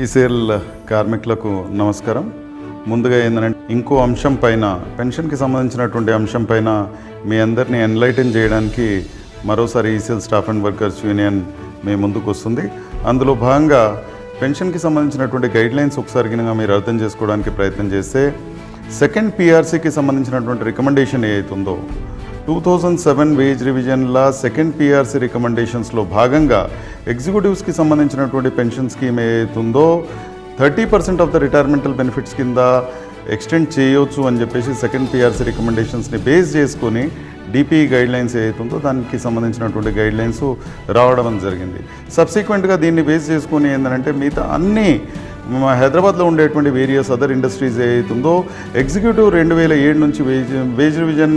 ECL కార్మికులకు నమస్కారం. ముందుగా ఏంటంటే ఇంకో అంశం పైన పెన్షన్కి సంబంధించినటువంటి అంశం పైన మీ అందరినీ ఎన్లైటన్ చేయడానికి మరోసారి ECL staff and workers union మీ ముందుకు వస్తుంది. అందులో భాగంగా పెన్షన్కి సంబంధించినటువంటి గైడ్లైన్స్ ఒకసారి కింద మీరు అర్థం చేసుకోవడానికి ప్రయత్నం చేస్తే సెకండ్ పిఆర్సీకి సంబంధించినటువంటి రికమెండేషన్ ఏదైతుందో 2007 వేజ్ రివిజన్ల సెకండ్ పిఆర్సీ రికమెండేషన్స్లో భాగంగా ఎగ్జిక్యూటివ్స్కి సంబంధించినటువంటి పెన్షన్ స్కీమ్ ఏదైతుందో 30% ఆఫ్ ద రిటైర్మెంటల్ బెనిఫిట్స్ కింద ఎక్స్టెండ్ చేయొచ్చు అని చెప్పేసి సెకండ్ పిఆర్సీ రికమెండేషన్స్ని బేస్ చేసుకొని డిపిఈ గైడ్లైన్స్ ఏదైతుందో దానికి సంబంధించినటువంటి గైడ్లైన్స్ రావడం జరిగింది. సబ్సిక్వెంట్గా దీన్ని బేస్ చేసుకొని ఏంటంటే మిగతా అన్ని హైదరాబాద్లో ఉండేటువంటి వేరియస్ అదర్ ఇండస్ట్రీస్ ఏదైతుందో ఎగ్జిక్యూటివ్ 2007 నుంచి వేజ్ రివిజన్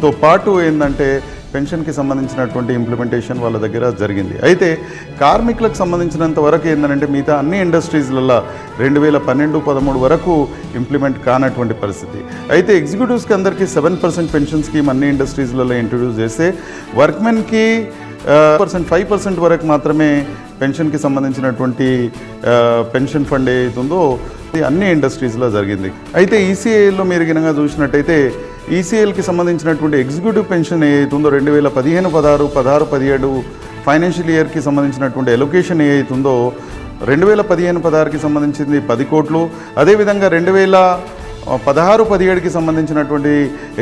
తో పాటు ఏంటంటే పెన్షన్కి సంబంధించినటువంటి ఇంప్లిమెంటేషన్ వాళ్ళ దగ్గర జరిగింది. అయితే కార్మికులకు సంబంధించినంత వరకు ఏంటంటే మిగతా అన్ని ఇండస్ట్రీస్లలో 2012-13 వరకు ఇంప్లిమెంట్ కానటువంటి పరిస్థితి. అయితే ఎగ్జిక్యూటివ్స్కి అందరికీ 7% పెన్షన్ స్కీమ్ అన్ని ఇండస్ట్రీస్లలో ఇంట్రడ్యూస్ చేస్తే వర్క్మెన్కి 5% వరకు మాత్రమే పెన్షన్కి సంబంధించినటువంటి పెన్షన్ ఫండ్ ఏదైతుందో అన్ని ఇండస్ట్రీస్లో జరిగింది. అయితే ఈసీఐలో మీరు గినంగా చూసినట్టయితే ఈసీఎల్కి సంబంధించినటువంటి ఎగ్జిక్యూటివ్ పెన్షన్ ఏదైతుందో 2015-16, 16-17 ఫైనాన్షియల్ ఇయర్కి సంబంధించినటువంటి ఎలొకేషన్ ఏదైతుందో 2015-16కి సంబంధించింది 10 కోట్లు. అదేవిధంగా 2016-17కి సంబంధించినటువంటి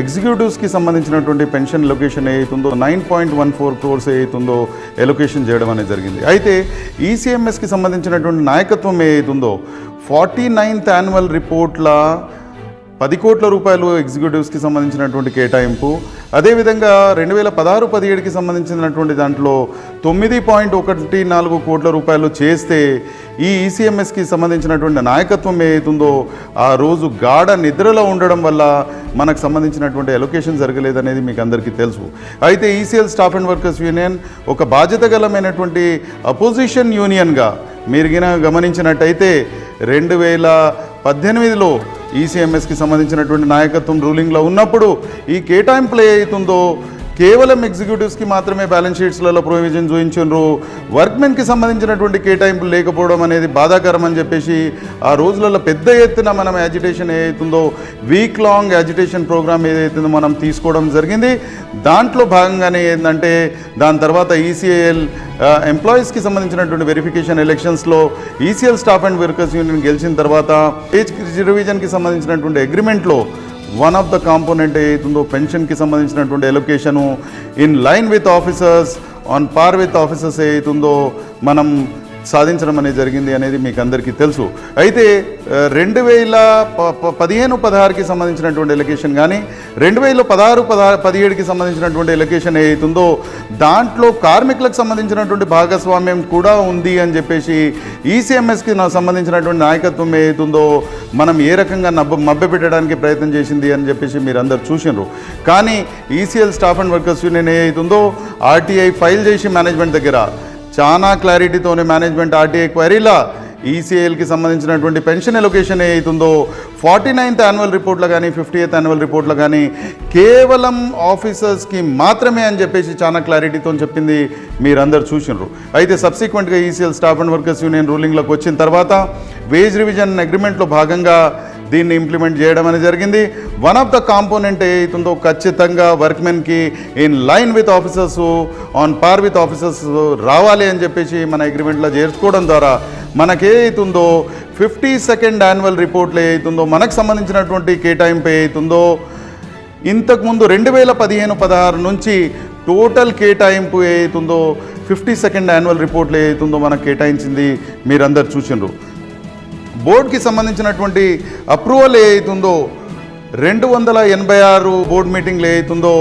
ఎగ్జిక్యూటివ్స్కి సంబంధించినటువంటి పెన్షన్ ఎలొకేషన్ ఏదైతుందో 9.14 crores ఏదైతుందో ఎలొకేషన్ చేయడం అనేది జరిగింది. అయితే ఈసీఎంఎస్కి సంబంధించినటువంటి నాయకత్వం ఏదైతుందో 49th యాన్యువల్ రిపోర్ట్ల 10 కోట్ల రూపాయలు ఎగ్జిక్యూటివ్స్కి సంబంధించినటువంటి కేటాయింపు. అదేవిధంగా 2016-17కి సంబంధించినటువంటి దాంట్లో 9.14 కోట్ల రూపాయలు చేస్తే ఈ ఈసీఎంఎస్కి సంబంధించినటువంటి నాయకత్వం ఏదైతుందో ఆ రోజు గాఢ నిద్రలో ఉండడం వల్ల మనకు సంబంధించినటువంటి ఎలొకేషన్ జరగలేదనేది మీకు అందరికీ తెలుసు. అయితే ECL staff and workers union ఒక బాధ్యతగలమైనటువంటి అపోజిషన్ యూనియన్గా మీరు గమనించినట్టయితే 2018లో ఈసీఎంఎస్కి సంబంధించినటువంటి నాయకత్వం రూలింగ్లో ఉన్నప్పుడు ఈ కేటాయింపులు ఏదైతుందో కేవలం ఎగ్జిక్యూటివ్స్కి మాత్రమే బ్యాలెన్స్ షీట్స్లలో ప్రొవిజన్ చూపించారు. వర్క్మెన్కి సంబంధించినటువంటి కేటాయింపులు లేకపోవడం అనేది బాధాకరం అని చెప్పేసి ఆ రోజులలో పెద్ద ఎత్తున మనం యాజిటేషన్ ఏదైతుందో వీక్ లాంగ్ యాజిటేషన్ ప్రోగ్రామ్ ఏదైతుందో మనం తీసుకోవడం జరిగింది. దాంట్లో భాగంగానే ఏంటంటే దాని తర్వాత ఈసీఐఎల్ ఎంప్లాయీస్కి సంబంధించినటువంటి వెరిఫికేషన్ ఎలక్షన్స్లో ECL staff and workers union గెలిచిన తర్వాత ఏజ్ రివిజన్కి సంబంధించినటువంటి అగ్రిమెంట్లో వన్ ఆఫ్ ద కాంపోనెంట్ ఏదైతుందో పెన్షన్కి సంబంధించినటువంటి allocation in line with officers on par with officers ఏదైతుందో మనం సాధించడం అనేది జరిగింది అనేది మీకు అందరికీ తెలుసు. అయితే 2015-16కి సంబంధించినటువంటి ఎలొకేషన్ కానీ 2016-17కి సంబంధించినటువంటి ఎలొకేషన్ ఏదైతుందో దాంట్లో కార్మికులకు సంబంధించినటువంటి భాగస్వామ్యం కూడా ఉంది అని చెప్పేసి ఈసీఎంఎస్కి సంబంధించినటువంటి నాయకత్వం ఏదైతుందో మనం ఏ రకంగా మభ్యపెట్టడానికి ప్రయత్నం చేసింది అని చెప్పేసి మీరు అందరు చూసినారు. కానీ ECL staff and workers union ఏదైతుందో ఆర్టీఐ ఫైల్ చేసి మేనేజ్మెంట్ దగ్గర చాలా క్లారిటీతోనే మేనేజ్మెంట్ ఆర్టీఐ క్వైరీలా ఈసీఐఎల్కి సంబంధించినటువంటి పెన్షన్ ఎలొకేషన్ ఏదైతుందో 49th యాన్యువల్ రిపోర్ట్లో కానీ 50th యాన్యువల్ రిపోర్ట్లో కానీ కేవలం ఆఫీసర్స్కి మాత్రమే అని చెప్పేసి చాలా క్లారిటీతో చెప్పింది మీరందరూ చూసినారు. అయితే సబ్సిక్వెంట్గా ECL staff and workers union రూలింగ్లోకి వచ్చిన తర్వాత వేజ్ రివిజన్ అగ్రిమెంట్లో భాగంగా దీన్ని ఇంప్లిమెంట్ చేయడం అనేది జరిగింది. వన్ ఆఫ్ ద కాంపోనెంట్ ఏదైతుందో ఖచ్చితంగా వర్క్మెన్కి in line with officers on par with officers రావాలి అని చెప్పేసి మన అగ్రిమెంట్లో చేర్చుకోవడం ద్వారా మనకేదైతుందో 52nd యాన్యువల్ రిపోర్ట్లో ఏదైతుందో మనకు సంబంధించినటువంటి కేటాయింపు ఏదైతుందో ఇంతకుముందు 2015-16 నుంచి టోటల్ కేటాయింపు ఏదైతుందో 52nd యాన్యువల్ రిపోర్ట్లో ఏదైతుందో మనకు కేటాయించింది మీరందరు చూసినారు. బోర్డుకి సంబంధించినటువంటి అప్రూవల్ ఏదైతుందో 286 బోర్డు మీటింగ్లు ఏదైతుందో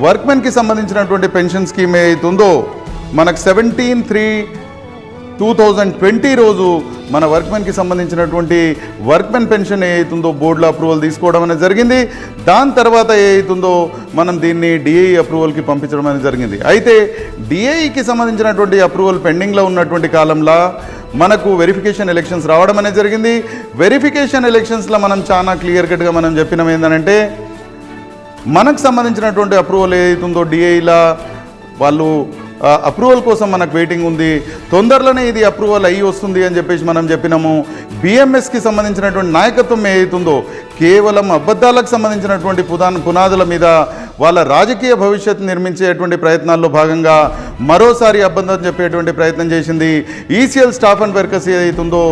వర్క్మెన్కి సంబంధించినటువంటి పెన్షన్ స్కీమ్ ఏదైతుందో మనకు 17/3/2020 రోజు మన వర్క్మెన్కి సంబంధించినటువంటి వర్క్మెన్ పెన్షన్ ఏదైతుందో బోర్డులో అప్రూవల్ తీసుకోవడం అనేది జరిగింది. దాని తర్వాత ఏదైతుందో మనం దీన్ని డిఐ అప్రూవల్కి పంపించడం అనేది జరిగింది. అయితే డిఐకి సంబంధించినటువంటి అప్రూవల్ పెండింగ్లో ఉన్నటువంటి కాలంలో మనకు వెరిఫికేషన్ ఎలక్షన్స్ రావడం అనేది జరిగింది. వెరిఫికేషన్ ఎలక్షన్స్లో మనం చాలా క్లియర్ కట్గా మనం చెప్పినాం ఏంటంటే మనకు సంబంధించినటువంటి అప్రూవల్ ఏదైతుందో డిఐలా వాళ్ళు అప్రూవల్ కోసం మనకు వెయిటింగ్ ఉంది. తొందరలోనే ఇది అప్రూవల్ అయ్యి వస్తుంది అని చెప్పేసి మనం చెప్పినాము. బిఎంఎస్కి సంబంధించినటువంటి నాయకత్వం ఏదైతుందో కేవలం అబద్ధాలకు సంబంధించినటువంటి పునాదుల మీద వాళ్ళ రాజకీయ భవిష్యత్తు నిర్మించేటువంటి ప్రయత్నాల్లో భాగంగా మరోసారి అబద్ధం చెప్పేటువంటి ప్రయత్నం చేసింది. ఈసీఎల్ స్టాఫ్ అండ్ వర్కర్స్ ఏదైతుందో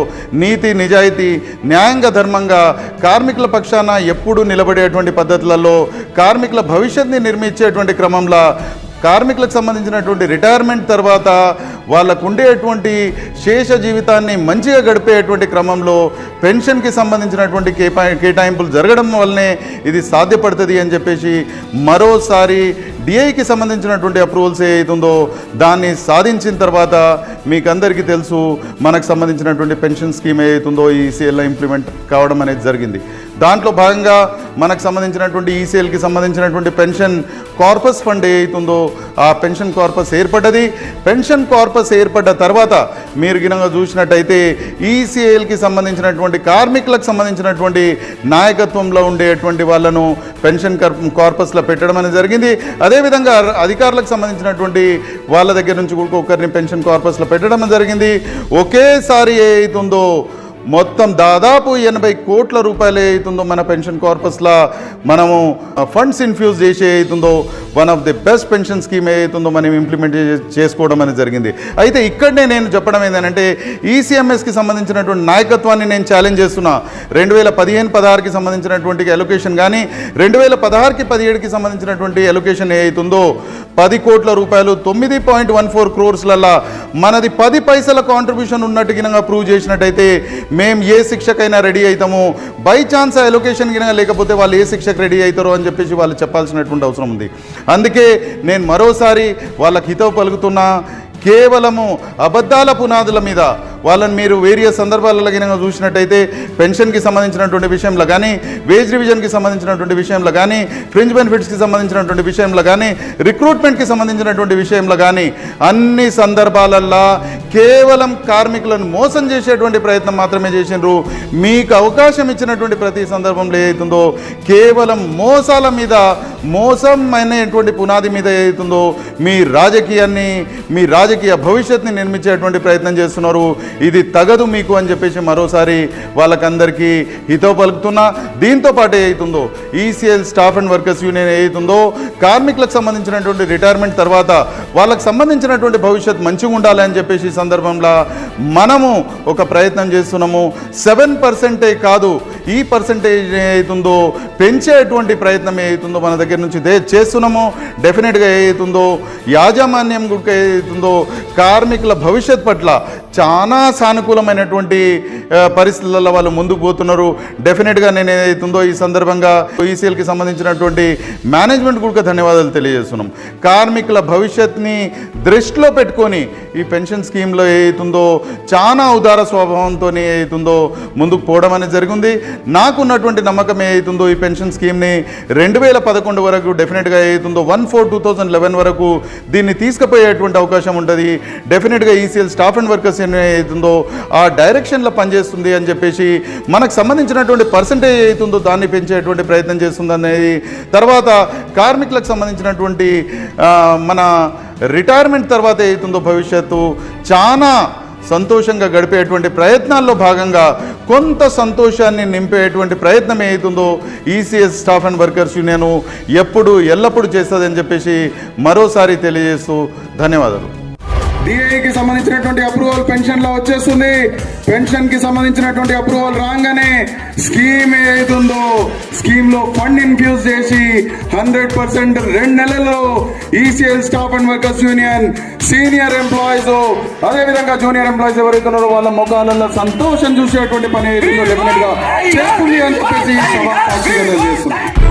నీతి నిజాయితీ న్యాయంగా ధర్మంగా కార్మికుల పక్షాన ఎప్పుడూ నిలబడేటువంటి పద్ధతులలో కార్మికుల భవిష్యత్తుని నిర్మించేటువంటి క్రమంలో కార్మికులకు సంబంధించినటువంటి రిటైర్మెంట్ తర్వాత వాళ్ళకు ఉండేటువంటి శేష జీవితాన్ని మంచిగా గడిపేటువంటి క్రమంలో పెన్షన్కి సంబంధించినటువంటి కేటాయింపులు జరగడం వల్లనే ఇది సాధ్యపడుతుంది అని చెప్పేసి మరోసారి డిఐకి సంబంధించినటువంటి అప్రూవల్స్ ఏదైతుందో దాన్ని సాధించిన తర్వాత మీకు అందరికీ తెలుసు మనకు సంబంధించినటువంటి పెన్షన్ స్కీమ్ ఏదైతుందో ఈసీఎల్లో ఇంప్లిమెంట్ కావడం అనేది జరిగింది. దాంట్లో భాగంగా మనకు సంబంధించినటువంటి ఈసీఎల్కి సంబంధించినటువంటి పెన్షన్ కార్పస్ ఫండ్ ఏదైతుందో ఆ పెన్షన్ కార్పస్ ఏర్పడ్డది. పెన్షన్ కార్పస్ ఏర్పడ్డ తర్వాత మీరు గినంగా చూసినట్టయితే ఈసీఎల్కి సంబంధించినటువంటి కార్మికులకు సంబంధించినటువంటి నాయకత్వంలో ఉండేటువంటి వాళ్ళను పెన్షన్ కార్పస్లో పెట్టడం అనేది జరిగింది. అదేవిధంగా అధికారులకు సంబంధించినటువంటి వాళ్ళ దగ్గర నుంచి కూడా ఒకరిని పెన్షన్ కార్పస్లో పెట్టడం జరిగింది. ఒకేసారి ఏదైతుందో మొత్తం దాదాపు 80 కోట్ల రూపాయలు అవుతుందో మన పెన్షన్ కార్పస్లో మనము ఫండ్స్ ఇన్ఫ్యూజ్ చేసి అవుతుందో one of the best pension scheme ఏదైతుందో మనం ఇంప్లిమెంట్ చేసుకోవడం అనేది జరిగింది. అయితే ఇక్కడనే నేను చెప్పడం ఏంటంటే ఈసీఎంఎస్కి సంబంధించినటువంటి నాయకత్వాన్ని నేను ఛాలెంజ్ చేస్తున్నా. 2015-16కి సంబంధించినటువంటి ఎలొకేషన్ కానీ 2016-17కి సంబంధించినటువంటి ఎలొకేషన్ ఏదైతుందో 10 కోట్ల రూపాయలు 9.14 క్రోర్స్లల్లా మనది 10 పైసల కాంట్రిబ్యూషన్ ఉన్నట్టుగా ప్రూవ్ చేసినట్టయితే మేము ఏ శిక్షకైనా రెడీ అవుతాము. బై ఛాన్స్ ఆ ఎలొకేషన్ గినగా లేకపోతే వాళ్ళు ఏ శిక్షకు రెడీ అవుతారో అని చెప్పేసి వాళ్ళు చెప్పాల్సినటువంటి అవసరం ఉంది. అందుకే నేను మరోసారి వాళ్ళకి హితవు పలుకుతున్నా. కేవలము అబద్ధాల పునాదుల మీద వాళ్ళని మీరు వేరియస్ సందర్భాలలో గినంగా చూసినట్టయితే పెన్షన్కి సంబంధించినటువంటి విషయంలో కానీ వేజ్ రివిజన్కి సంబంధించినటువంటి విషయంలో కానీ ఫ్రింజ్ బెనిఫిట్స్కి సంబంధించినటువంటి విషయంలో కానీ రిక్రూట్మెంట్కి సంబంధించినటువంటి విషయంలో కానీ అన్ని సందర్భాలల్లో కేవలం కార్మికులను మోసం చేసేటువంటి ప్రయత్నం మాత్రమే చేసినారు. మీకు అవకాశం ఇచ్చినటువంటి ప్రతి సందర్భంలో ఏదైతుందో కేవలం మోసాల మీద మోసమైనటువంటి పునాది మీద ఏదైతుందో మీ రాజకీయాన్ని మీ రాజకీయ భవిష్యత్తుని నిర్మించేటువంటి ప్రయత్నం చేస్తున్నారు. ఇది తగదు మీకు అని చెప్పేసి మరోసారి వాళ్ళకందరికీ హితవు పలుకుతున్నా. దీంతో పాటు ఏదైతుందో ECL staff and workers union ఏదైతుందో కార్మికులకు సంబంధించినటువంటి రిటైర్మెంట్ తర్వాత వాళ్ళకు సంబంధించినటువంటి భవిష్యత్ మంచిగా ఉండాలి అని చెప్పేసి ఈ సందర్భంలో మనము ఒక ప్రయత్నం చేస్తున్నాము. 7% కాదు, ఈ పర్సంటేజ్ ఏదైతుందో పెంచేటువంటి ప్రయత్నం ఏదైతుందో మన దగ్గర నుంచి చేస్తున్నామో డెఫినెట్గా ఏదైతుందో యాజమాన్యం కూడా ఏదైతుందో కార్మికుల భవిష్యత్ పట్ల చాలా సానుకూలమైనటువంటి పరిస్థితులలో వాళ్ళు ముందుకు పోతున్నారు. డెఫినెట్గా నేను ఏదైతుందో ఈ సందర్భంగా ఈసీఎల్కి సంబంధించినటువంటి మేనేజ్మెంట్ కూడా ధన్యవాదాలు తెలియజేస్తున్నాం. కార్మికుల భవిష్యత్ని దృష్టిలో పెట్టుకొని ఈ పెన్షన్ స్కీమ్లో ఏదైతుందో చాలా ఉదార స్వభావంతో ఏదైతుందో ముందుకు పోవడం అనేది జరిగింది. నాకున్నటువంటి నమ్మకం ఏదైతుందో ఈ పెన్షన్ స్కీమ్ని 2011 వరకు డెఫినెట్గా ఏదైతుందో 1/4/2011 వరకు దీన్ని తీసుకుపోయేటువంటి అవకాశం ఉంటుంది. డెఫినెట్గా ఈసీఎల్ స్టాఫ్ అండ్ వర్కర్స్ ఏదైతుందో ఆ డైరెక్షన్లో పనిచేస్తుంది అని చెప్పేసి మనకు సంబంధించినటువంటి పర్సంటేజ్ ఏదైతుందో దాన్ని పెంచేటువంటి ప్రయత్నం చేస్తుంది అనేది. తర్వాత కార్మికులకు సంబంధించినటువంటి మన రిటైర్మెంట్ తర్వాత ఏదైతుందో భవిష్యత్తు చాలా సంతోషంగా గడిపేటువంటి ప్రయత్నాల్లో భాగంగా కొంత సంతోషాన్ని నింపేటువంటి ప్రయత్నం ఏదైతుందో ECS staff and workers union ఎల్లప్పుడూ చేస్తుందని చెప్పేసి మరోసారి తెలియజేస్తూ ధన్యవాదాలు. డిఐకి సంబంధించినటువంటి అప్రూవల్ పెన్షన్ లో వచ్చేస్తుంది. పెన్షన్ కి సంబంధించినటువంటి అప్రూవల్ రాగానే స్కీమ్ ఏదైతుందో స్కీమ్ లో ఫండ్ ఇన్ఫ్యూజ్ చేసి 100% 2 నెలల్లో ECL staff and workers union senior employees అదే విధంగా జూనియర్ ఎంప్లాయీస్ ఎవరైతే ఉన్నారో వాళ్ళ ముఖాలలో సంతోషం చూసేటువంటి పని ఏదైతుందో డెఫినెట్ గా చేస్తుంది అని చెప్పేసి చేస్తుంది.